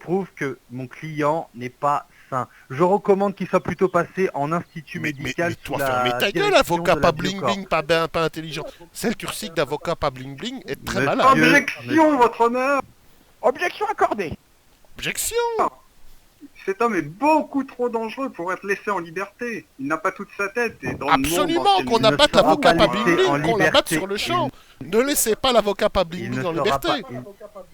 prouve que mon client n'est pas sain. Je recommande qu'il soit plutôt passé en institut médical Mais sous toi, fermez la ta gueule, direction avocat de la pas bling Biocorp. bling, pas intelligent. Celle cursique d'avocat pas bling bling est très malade. Objection, votre honneur! Objection accordée. Objection. Cet homme est beaucoup trop dangereux pour être laissé en liberté. Il n'a pas toute sa tête et dans le monde Absolument, entier, qu'on il ne abatte sera l'avocat pas pas laissé bling bling, en qu'on l'abatte liberté. sur le champ. Ne laissez pas l'avocat pas bling Il bling ne en sera liberté. pas,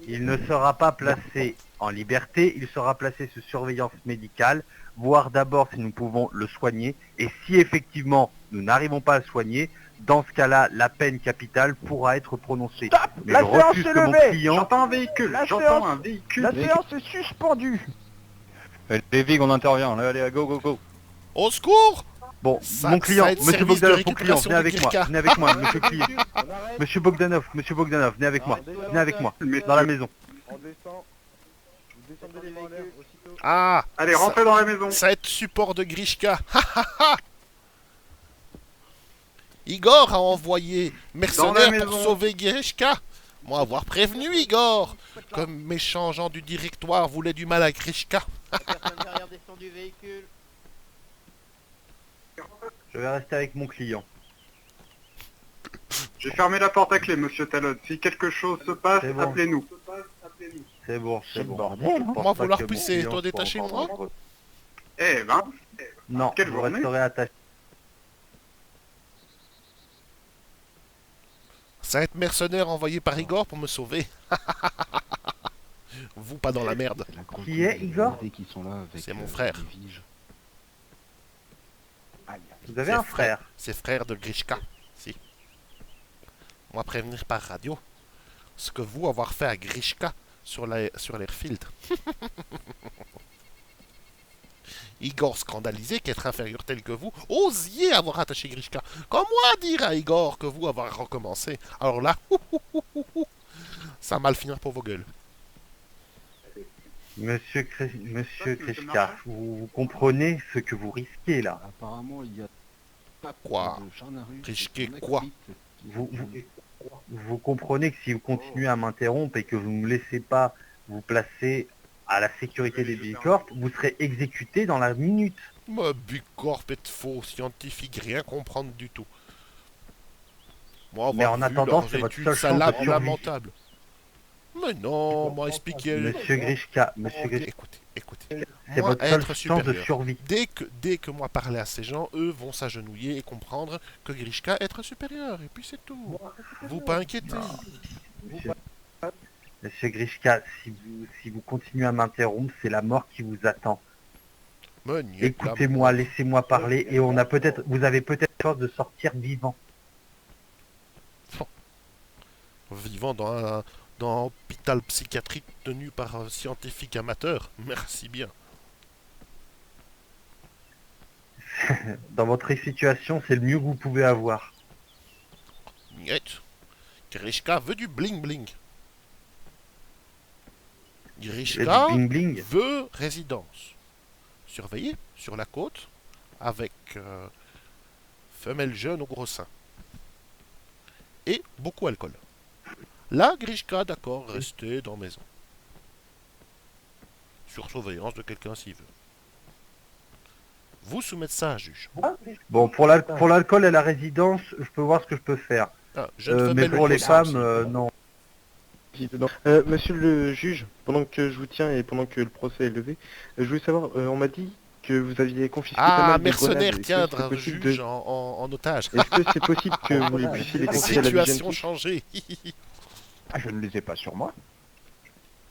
il ne sera pas placé en liberté, il sera placé sous surveillance médicale, voir d'abord si nous pouvons le soigner, et si effectivement nous n'arrivons pas à le soigner, dans ce cas-là, la peine capitale pourra être prononcée. Stop. Mais La je séance refuse est que mon levée. client... J'entends un véhicule, La j'entends séance- un véhicule. La séance est suspendue. Les Vig, on intervient. Allez, go, go, go. Au secours. Bon, Ça- mon client, ça aide monsieur service de Bogdanov, mon client, récupération venez de avec moi, Grishka. venez avec moi, monsieur client. Monsieur Bogdanov, venez avec moi, venez avec moi, dans la maison. On descend. Vous descendez les véhicules. Aussitôt. Ah, Allez, rentrez dans la maison. ça va être support de Grishka. Igor a envoyé mercenaires pour maison. sauver Grishka. Moi, avoir prévenu Igor. Comme méchant gens du directoire voulait du mal à Grishka. Personne derrière descend du véhicule. Je vais rester avec mon client. J'ai fermé la porte à clé, monsieur Talon. Si quelque chose se passe, C'est bon. appelez-nous. C'est bon, C'est c'est le bon. bordel, hein. Je pense Moi, pas vouloir que mon pousser, client toi soit détacher encore moi. dangereux. Eh ben, Non, Quelle vous journée. resterez attaché. Ça va être mercenaire envoyé par Igor pour me sauver. Vous pas dans la merde. Qui est Igor? C'est mon frère. Vous avez un frère. C'est frère de Grishka. Si. Moi prévenir par radio ce que vous avoir fait à Grishka sur l'airfield. Igor scandalisé qu'être inférieur tel que vous, osiez avoir attaché Grishka. Comme moi dire à Igor que vous avoir recommencé. Alors là, ça va mal finir pour vos gueules. Monsieur monsieur Krishka, Marat. vous comprenez ce que vous risquez là. Apparemment, il y a Quoi? Risquer quoi? Vous comprenez que si vous continuez à m'interrompre et que vous ne me laissez pas vous placer à la sécurité des Bicorp, vous serez exécuté dans la minute. Mais Bicorp est faux, scientifique, rien comprendre du tout. Moi, Mais avoir en vu attendant, leurs c'est votre études seule chance de survie. lamentable. Mais non, moi expliquer. Monsieur Grishka, monsieur Grishka, Écoutez. c'est Moi, votre seule être chance de supérieur. survie. Dès que moi parler à ces gens, eux vont s'agenouiller et comprendre que Grishka est être supérieur. Et puis c'est tout. Vous pas inquiétez. Monsieur Grishka, si vous continuez à m'interrompre, c'est la mort qui vous attend. Mais niet la Écoutez-moi, laissez-moi parler et vous avez peut-être chance de sortir vivant. Vivant dans un hôpital psychiatrique tenu par un scientifique amateur. Merci bien. Dans votre situation, c'est le mieux que vous pouvez avoir. Niet. Grishka veut du bling bling. Et du Grishka bling bling. veut résidence. Surveillée sur la côte avec femelle jeune au gros sein. Et beaucoup alcool. Là, Grishka, d'accord, rester dans maison. Sur surveillance de quelqu'un s'il veut. Vous soumettez ça à un juge. Bon, pour l'alcool et la résidence, je peux voir ce que je peux faire. Ah, jeune Mais femelle au pour les gros sein femmes, aussi. non. Monsieur le juge, pendant que je vous tiens et pendant que le procès est levé, je voulais savoir, on m'a dit que vous aviez confisqué pas Ah, mal de mercenaire, grenades. tiens, Est-ce que c'est possible juge de- en otage. Est-ce que c'est possible que vous les puissiez les confier à la Situation BGMT? changée. Ah, je ne les ai pas sur moi.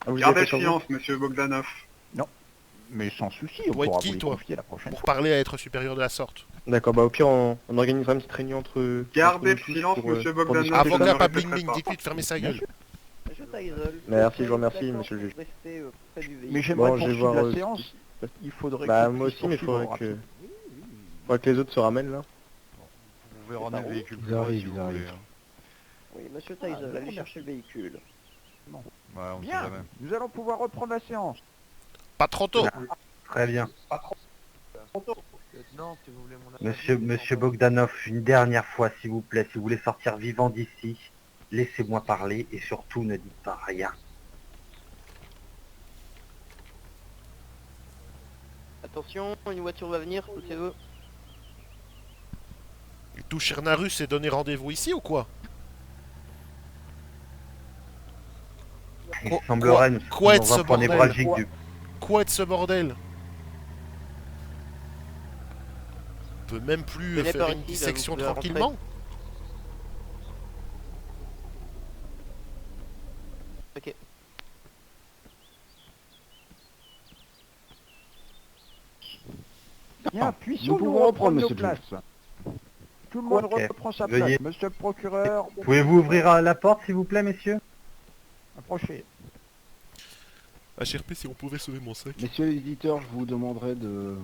Ah, vous Gardez avez le pas sur vous silence, monsieur Bogdanov. Mais sans souci, on Toi, pourra qui, vous les toi confier la prochaine Pour fois. parler à être supérieur de la sorte. D'accord, bah au pire on organisera une petite réunion entre... Gardez entre le nous silence, pour, monsieur pour Bogdanov. discuter de ça. Avocat ne pas répéterai bling bling, pas. dites-lui de fermer sa gueule. Monsieur Tyson. Merci, je vous remercie, D'accord monsieur le juge. pour rester près du véhicule. Mais j'aimerais Bon, je vais poursuivre voir, la séance. Il faudrait Bah qu'on moi puisse aussi, mais il poursuivre faudrait que... rapidement. faudrait que les autres se ramènent là. Vous pouvez ramener le véhicule plus Ils bas arrivent, si ils vous arrivent. voulez. Oui, monsieur Tyson, allez chercher le véhicule. Ouais, on sait Bien, jamais. nous allons pouvoir reprendre la séance. Pas trop tôt. Très bien. Monsieur Bogdanov, une dernière fois, s'il vous plaît, si vous voulez sortir vivant d'ici, laissez-moi parler et surtout ne dites pas rien. Attention, une voiture va venir, poussez-vous. Et tout Chernarus s'est donné rendez-vous ici ou quoi? Il Quoi- semblerait nous quoi est sommes ce dans un point bordel? névralgique du... Quoi est ce bordel? On peut même plus Venez faire par une ici, là, dissection vous pouvez tranquillement? Ok. Bien, Nous puissions-nous pouvons reprendre nos monsieur places. Tout le monde Ok. reprend sa Veuillez. place. Monsieur le procureur, Pouvez-vous ouvrir la porte, s'il vous plaît, messieurs? approchez. HRP, si on pouvait sauver mon sac. Messieurs les éditeurs, je vous demanderai de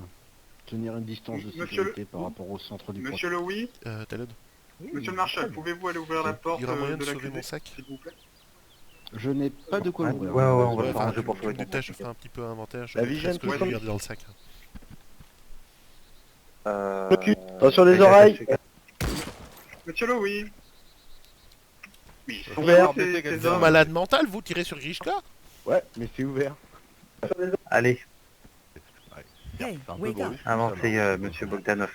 tenir une distance de Monsieur sécurité par rapport au centre du Monsieur Louis, Talon, monsieur le marshal, pouvez-vous aller ouvrir la porte il y aura moyen de de sauver l'accusé, mon sac? s'il vous plaît? Je n'ai pas de quoi Ouais, l'ouvrir. ouais, on va Ouais, s'arranger enfin, pour tu sauver me ton détaches, je sac. ferai un petit peu inventaire, je La mettrai vigile, ce que tout je comme- vais garder dans le sac. Attention les oreilles. Monsieur Louis. Oui, ils sont Ouvert, où, ces Vous hommes? malade mental, vous tirez sur Grishka? Ouais, mais c'est ouvert. Allez, C'est un peu brusque. avancez, monsieur Bogdanov.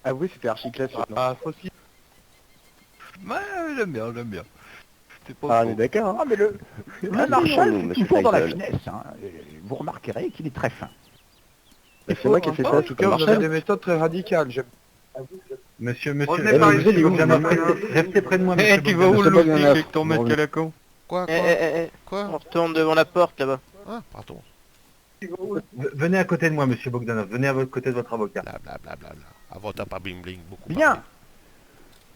Ah oui, c'était archi classique, non? Ah, facile. Ouais, j'aime bien, j'aime bien. C'est pas Ah, on faux. est d'accord, hein? Ah, mais le marshal, c'est toujours dans la finesse. Hein. Vous remarquerez qu'il est très fin. Bah, c'est moi qui ai fait ça, En tout cas, vous avez des méthodes très radicales. Monsieur, Revenez monsieur, par vous ici, êtes où, Bogdanov. restez près de moi, monsieur Eh, tu vas Bogdanov. où le Monsieur loustiques Bogdanov. avec ton maître Bon, Calaco? Quoi? On Quoi? retourne devant la porte là-bas. Ah, pardon. Venez à côté de moi, monsieur Bogdanov. Venez à côté de votre avocat. Blablabla. Avant t'as pas bling bling, beaucoup Bien. parlé.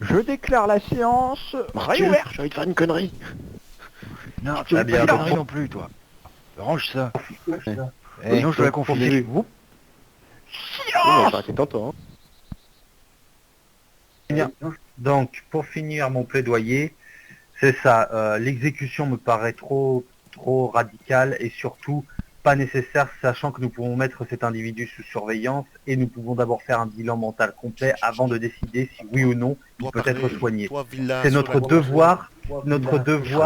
Je déclare la séance Mathieu, réouverte. j'ai envie de faire une connerie. Non, tu vas pas dire conneries non plus, toi. Range ça. Sinon, je te la confie. Oui, mais ça a été tentant, hein. Donc, pour finir mon plaidoyer, c'est ça. L'exécution me paraît trop radicale et surtout pas nécessaire, sachant que nous pouvons mettre cet individu sous surveillance et nous pouvons d'abord faire un bilan mental complet avant de décider si oui ou non il Toi, peut être parler, soigné. toi, Villa, C'est sur notre la gauche, devoir,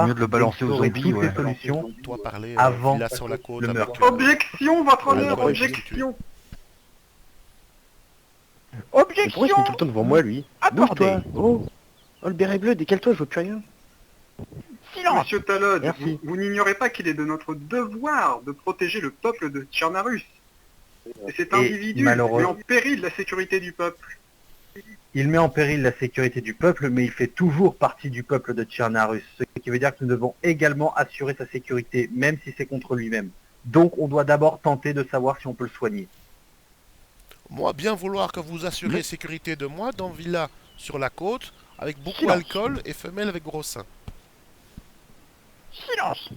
mieux de le balancer aux d'explorer zombies, toutes ouais. les solutions. Toi parler, Avant Villa sur la côte. le avec, meurtre. Objection, votre honneur, Ouais, objection. Mais pourquoi il se Objection met tout le temps devant moi, lui? accordée. Bouge-toi. Oh, le béret bleu, décale-toi, je vois plus rien. Silence. Monsieur Talod, Merci. vous n'ignorez pas qu'il est de notre devoir de protéger le peuple de Tchernarus. Et cet individu malheureux- met en péril la sécurité du peuple. Il met en péril la sécurité du peuple, mais il fait toujours partie du peuple de Tchernarus, ce qui veut dire que nous devons également assurer sa sécurité, même si c'est contre lui-même. Donc on doit d'abord tenter de savoir si on peut le soigner. Moi, bien vouloir que vous assurez sécurité de moi dans Villa sur la côte, avec beaucoup Silence. d'alcool et femelle avec gros seins. Silence.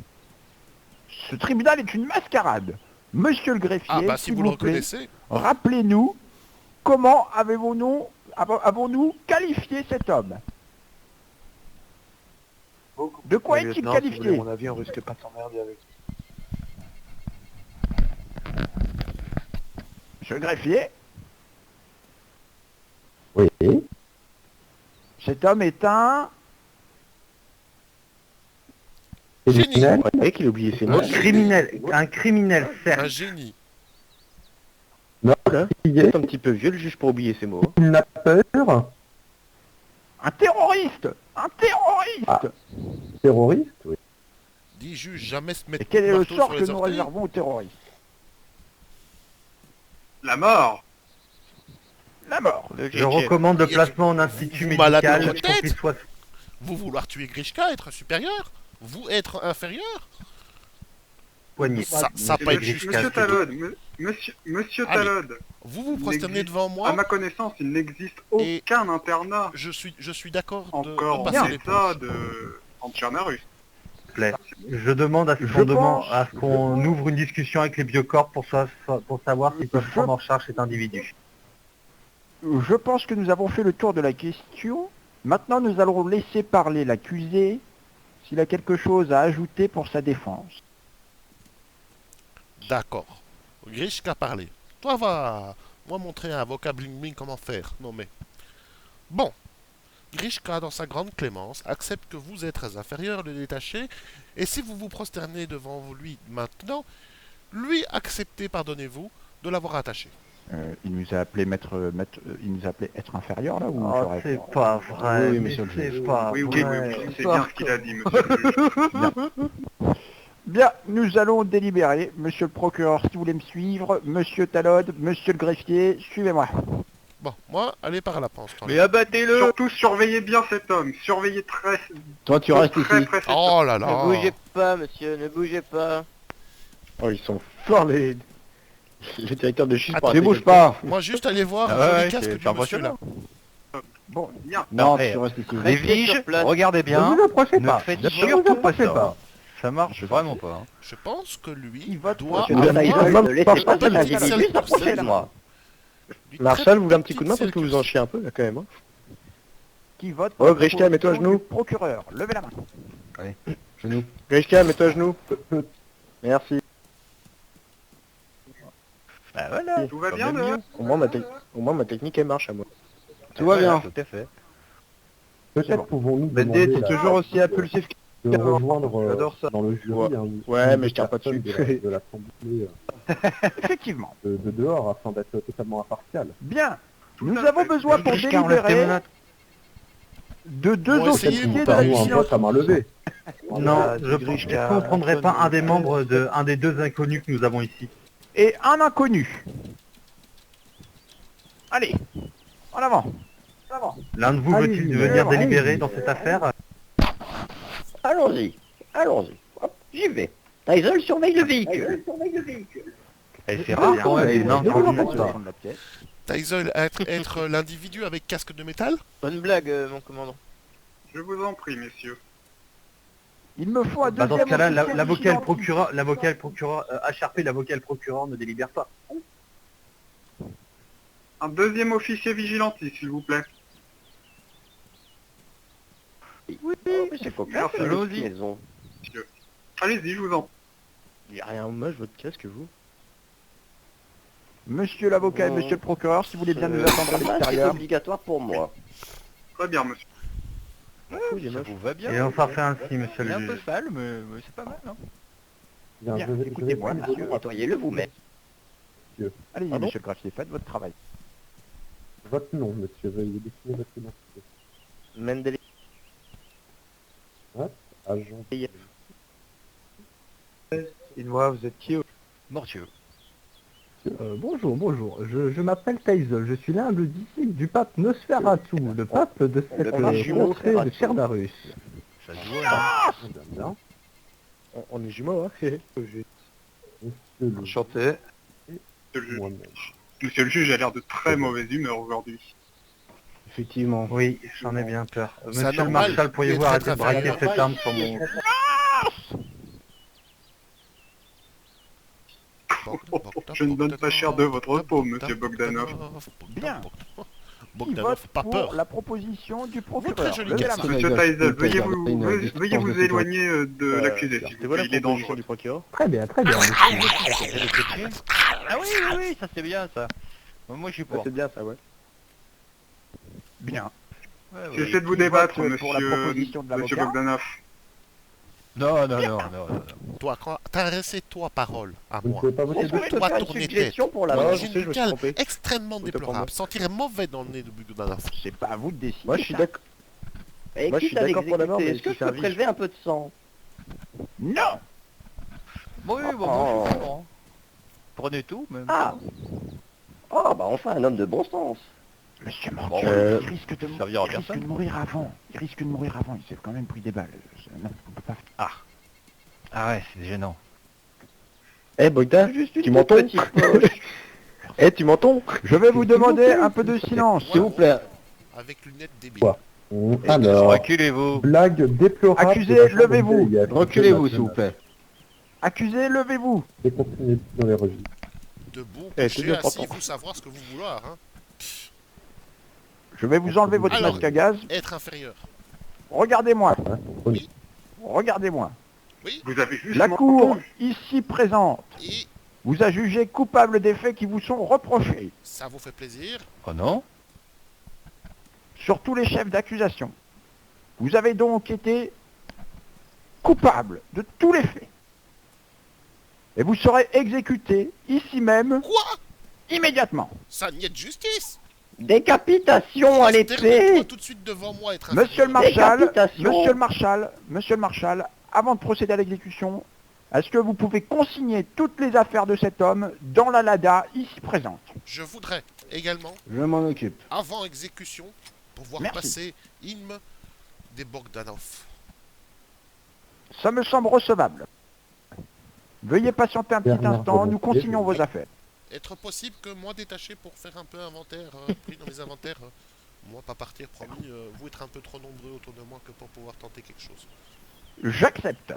Ce tribunal est une mascarade. Monsieur le greffier, Ah bah si s'il vous le vous plaît, reconnaissez, rappelez-nous comment avons-nous qualifié cet homme? De quoi est-il qualifié? mon avis, on risque pas de s'emmerder avec. Monsieur le greffier, Oui. cet homme est un... génie, Ouais, le mec, il a oublié ses mots. Un criminel, un certes. génie. Non, Là, il est un petit peu vieux, le juge, pour oublier ses mots. il n'a peur. Un terroriste. Un terroriste. Ah. Terroriste, oui. Dit juge, jamais se mettre Et quel est le marteau sort sur que les nous orteils. réservons aux terroristes? La mort. La mort. Je recommande le placement en institut Vous malade médical dans votre pour tête qu'il soit... Vous vouloir tuer Grishka, être supérieur? Vous être inférieur? soigné. Ça Et pas être juste. Monsieur Talod, monsieur Allez. Talod, Vous vous prosternez n'existe- devant à moi, ma connaissance, il n'existe Et- aucun internat je suis d'accord de encore passer en les état pauses. en Tchernarus. Je demande à ce Je qu'on pense- à ce qu'on ouvre une discussion avec les biocorps pour savoir s'ils peuvent prendre en charge cet individu. Je pense que nous avons fait le tour de la question. Maintenant, nous allons laisser parler l'accusé s'il a quelque chose à ajouter pour sa défense. D'accord. Grishka parlé. Toi va moi montrer à un avocat bling bling comment faire. Non mais. Bon. Grishka, dans sa grande clémence, accepte que vous êtes très inférieur, le détaché, et si vous vous prosternez devant lui maintenant, lui acceptez, pardonnez-vous, de l'avoir attaché. Il nous a appelé il nous a appelé être inférieur là ou Oh, j'aurais- c'est pas vrai, Oui, mais monsieur le c'est juge. pas Oui, oui, vrai. oui, c'est bien ce qu'il a dit, monsieur le juge. Bien, nous allons délibérer. Monsieur le procureur, si vous voulez me suivre, monsieur Talod, monsieur le greffier, suivez-moi. Bon, moi, allez par là, pense. Mais abattez-le. Surtout, surveillez bien cet homme. Surveillez très... Toi, tu restes très ici. près cet homme. Oh là Ne là. bougez pas, monsieur, ne bougez pas. Oh, ils sont forts, les directeurs de justice. Attends, pour Ne attaquer bouge pas. Moi, juste aller voir Ah le joli ouais, casque c'est du monsieur impressionnant. là. Bon, Bien. Non, Eh, tu restes ici. Les Restez viges, sur place. regardez bien. approchez Ne faites surtout pas ça. Ça marche vraiment pas. hein. Je pense que lui Qui vote doit pour Monsieur avoir Taïsol, une ne laissez pas petite cet individu selle pour s'approcher selle. de moi. Une Marshall, très vous voulez un petit petite coup de main parce que selle vous en chiez un peu là quand même. Hein. qui vote Oh, pour la Grishka, mets-toi à proposition genoux. du procureur, levez la main. Genou. Grishka, mets-toi à genoux. Merci. Bah voilà. Tout va Comme bien, le là mieux. Au moins ma technique elle marche à moi. Tout va bien. Tout à fait. Peut-être pouvons-nous Bandit, demander c'est toujours aussi impulsif. de rejoindre J'adore ça. dans le jury Ouais. hein, Ouais, une mais je tire pas personne dessus. de l'Assemblée Effectivement. de dehors afin d'être totalement impartial. Bien. Tout Nous à avons fait. besoin pour Grishka, enlève tes délibérer menottes. de deux Bon, essayez, officiers vous de la parlez. Nous un vigilance vote à main levée. Non, Ah, je c'est pense Grishka, est-ce qu'on ne prendrait pas un des membres de un des deux inconnus que nous avons ici. et un inconnu. Allez, en avant. L'un de vous Allez, veut-il allez, venir allez. délibérer dans cette affaire? Allons-y, allons-y. Hop, j'y vais. Taisel surveille le véhicule. Eh, c'est rare quand même. Non, Non, non, non, non, non. non. Taisel, être l'individu avec casque de métal? Bonne blague, mon commandant. Je vous en prie, messieurs. Il me faut un Bah, deuxième dans ce cas-là, officier l'avocat et le vigilant. procureur, HRP, l'avocat et le procureur ne délibèrent pas. Un deuxième officier vigilantiste, s'il vous plaît. Oui, mais c'est coquin, Merci. cette Allons-y. maison. Allez-y, je vous en prie. Il y a rien moche votre casque vous. Monsieur l'avocat et monsieur le procureur, si vous voulez bien nous attendre à C'est l'extérieur. obligatoire pour moi. Très bien, monsieur. Il est Ça moche. vous va bien. Et on s'en fait ainsi, monsieur Il est le un peu juge. sale, mais c'est pas mal. Hein. Bien, Bien, je vais- écoutez-moi, je vais- monsieur. Nettoyez-le vous-même. Allez-y, Pardon monsieur le greffier, faites votre travail. Votre nom, monsieur, veuillez définir votre identité. Mendele. Agent. Dites-moi, vous êtes qui? Mortieux. Bonjour. Je m'appelle Taisel. Je suis l'un des disciples du pape Nosferatu, le pape de cette pape jumeau contrée de Nosferatu. Cerberus. Ça se voit. Hein. Bien. On est jumeaux, hein. Monsieur le Enchanté. Monsieur le juge. moi-même. Monsieur le juge a l'air de très mauvaise humeur aujourd'hui. Effectivement. Oui, j'en ai bien peur. C'est Monsieur le anormal, marshal, il pourriez-vous est arrêter très de braquer inférieur. cette arme sur mon... Je ne donne pas cher de votre peau, monsieur Bogdanov. Bien. Qui Bogdanov, vote pas pour peur. la proposition du très procureur? joli Levez la garçon. main. Monsieur Taisel, veuillez vous, Une veuillez distance vous de éloigner de l'accusé, s'il vous C'était voilà plaît. Il est la proposition dangereux. du procureur. Très bien, monsieur. Ah oui, ça c'est bien ça. Moi je suis Ouais, pour. c'est bien ça, ouais. Bien. Ouais, ouais. Cessez de vous Qui débattre, vote pour la proposition de monsieur l'avocat? Bogdanov. Non. Toi, quand t'adressais toi parole à Vous ne moi, pouvez pas voter Est-ce que je dessus. peux Toi, faire une tourner tête. suggestion pour la Non, vote je sais, je me suis Musical trompé. extrêmement te déplorable, prendre. sentirait mauvais dans le nez de Bogdanov. C'est pas à vous de décider. Moi je suis ça. d'accord. Et Moi, je quitte suis à d'accord pour la mort, l'exécuter, mais est-ce que si je c'est un peux prélever un peu de sang? Non. Bon, oui, bon, moi je suis pour. Hein. Prenez tout, même. Ah Oh, bah enfin un homme de bon sens. Monsieur Bon, Mortier, euh, il risque de ça servira à il risque personne. de mourir avant. Il risque de mourir avant. Il s'est quand même pris des balles. Non, on peut pas. Ah ouais, c'est gênant. Eh Bogdan, Juste une tu m'entends? petite poche. Eh tu m'entends? Je vais vous demander un peu de silence. S'il vous plaît. Avec lunettes débiles. Quoi Alors, Reculez-vous. blague déplorable. Accusé, de la chambre levez-vous. d'Elias. Reculez-vous, s'il vous plaît. Accusé, levez-vous. Et continuez dans les registres. Debout, Eh, c'est couché, bien, assis, t'entends. vous savoir ce que vous vouloir. Hein. Je vais vous enlever votre Alors- masque à gaz. Être inférieur. Regardez-moi. Oui. Regardez-moi. Vous avez juste La Cour, ici présente, Et vous a jugé coupable des faits qui vous sont reprochés ça vous fait plaisir. Oh non. sur tous les chefs d'accusation. Vous avez donc été coupable de tous les faits. Et vous serez exécuté ici même Quoi? immédiatement. Ça n'y est de justice. Décapitation à l'épée. Termine-toi tout de suite devant moi, être Monsieur le inférieur. Marshal, Décapitation. Monsieur le Marshal, avant de procéder à l'exécution, est-ce que vous pouvez consigner toutes les affaires de cet homme dans la Lada ici présente? Je voudrais également, Je m'en occupe. avant exécution, pouvoir Merci. passer Ilm des Bogdanov. Ça me semble recevable. Veuillez patienter un petit Dernière instant, nous volonté. consignons vos affaires. Être possible que moi détaché pour faire un peu inventaire, pris dans les inventaires, moi pas partir, promis, vous être un peu trop nombreux autour de moi que pour pouvoir tenter quelque chose. J'accepte.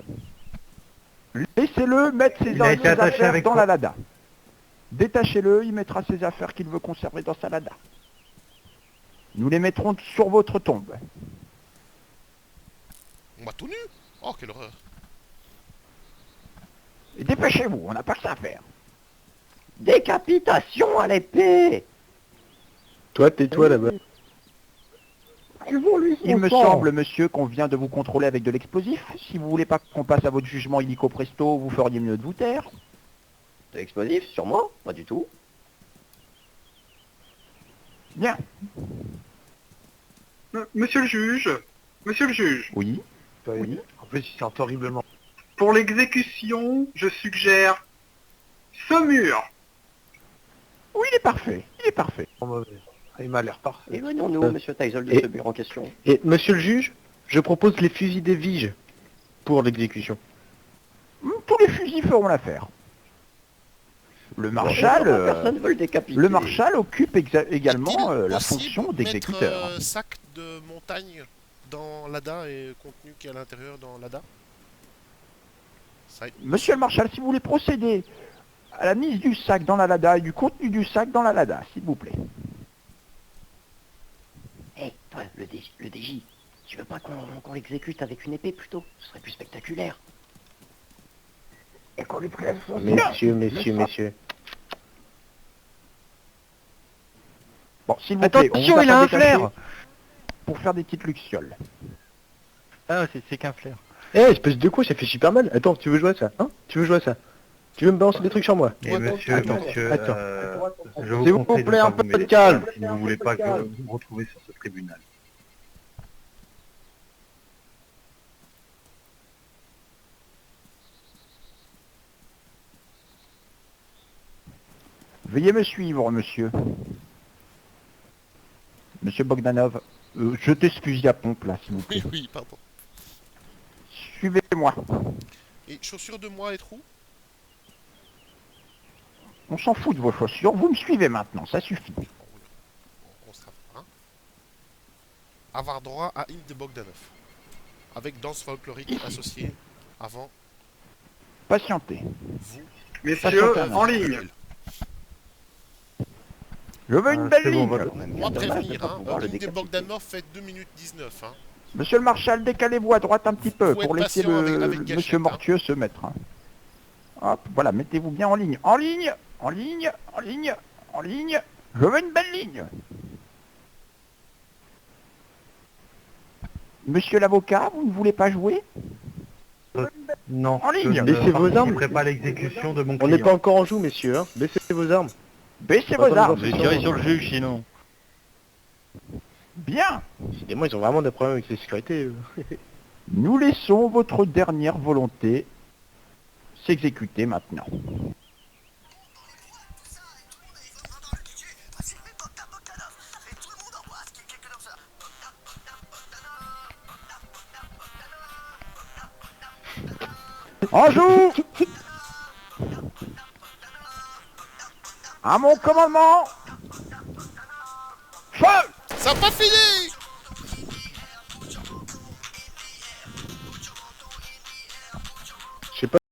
Laissez-le mettre ses Il a été attaché affaires avec dans quoi? la Lada. Détachez-le, il mettra ses affaires qu'il veut conserver dans sa Lada. Nous les mettrons sur votre tombe. On m'a tout nu. Oh, quelle horreur. Et dépêchez-vous, on n'a pas que ça à faire. Décapitation à l'épée. Toi, tais-toi là-bas. Suivons lui Il son me sang. semble, monsieur, qu'on vient de vous contrôler avec de l'explosif. Si vous voulez pas qu'on passe à votre jugement illico presto, vous feriez mieux de vous taire. De l'explosif sur moi? Pas du tout. Bien. Monsieur le juge, Oui. Oui. En plus, il sent horriblement. pour l'exécution, je suggère Saumur. Oui, il est parfait. Il est parfait. Il m'a l'air parfait. Éloignons-nous, monsieur Tyson, de et- ce mur en question. Et monsieur le juge, je propose les fusils des viges pour l'exécution. Tous les fusils feront l'affaire. Le marshal, Personne ne veut le décapiter. le marshal occupe également Est-il la possible fonction de d'exécuteur. mettre, sac de montagne dans l'ADA et contenu qui est à l'intérieur dans l'ADA. Ça, Monsieur le marshal, si vous voulez procéder à la mise du sac dans la Lada et du contenu du sac dans la Lada, s'il vous plaît. Hé, toi, le DJ, tu veux pas qu'on l'exécute avec une épée plutôt? Ce serait plus spectaculaire. Et qu'on lui prélève son sang. Messieurs. Bon, s'il vous plaît, Attention, on vous il a pas un détaché flair. pour faire des petites lucioles. Ah, c'est qu'un flair. Eh, espèce de quoi, ça fait super mal. Attends, tu veux jouer à ça, hein? Tu veux jouer à ça? Tu veux me balancer des trucs sur moi? Et monsieur, attends, monsieur, attends. je vous S'il vous conseille plaît, de un pas peu vous de mêler calme. si vous voulez pas que vous vous retrouvez sur ce tribunal. Veuillez me suivre, monsieur. Monsieur Bogdanov, jetez ce fusil à pompe là, s'il vous plaît. oui, pardon. Suivez-moi. Et chaussures de moi et trous? On s'en fout de vos chaussures, vous me suivez maintenant, ça suffit. On se hein. Avoir droit à Ilm de Bogdanov. Avec danse folklorique associée avant Patientez. vous. Messieurs, Patientez, en ligne. Je veux une belle c'est bon, ligne. voilà. Moi prévenir, pas hein. pouvoir le Ilm de décapiter. Bogdanov fait 2 minutes 19, hein. Monsieur le marshal, décalez-vous à droite un petit peu Faut pour être laisser patient le avec Gachette, monsieur hein. Mortieux se mettre. Hein. Hop, voilà, mettez-vous bien en ligne. En ligne, en ligne, en ligne, en ligne. Je veux une belle ligne. Monsieur l'avocat, vous ne voulez pas jouer? Non, En ligne. je Laissez vos armes. ne ferai pas l'exécution de mon On client. n'est pas encore en joue, messieurs, hein. Baissez vos armes. Baissez Attends, vos armes. je vais Tirez sur le juge sinon. Bien. Décidément, ils ont vraiment des problèmes avec la sécurité. Nous laissons votre dernière volonté s'exécuter maintenant. En joue. À mon commandement. Feu. Ça n'a pas fini!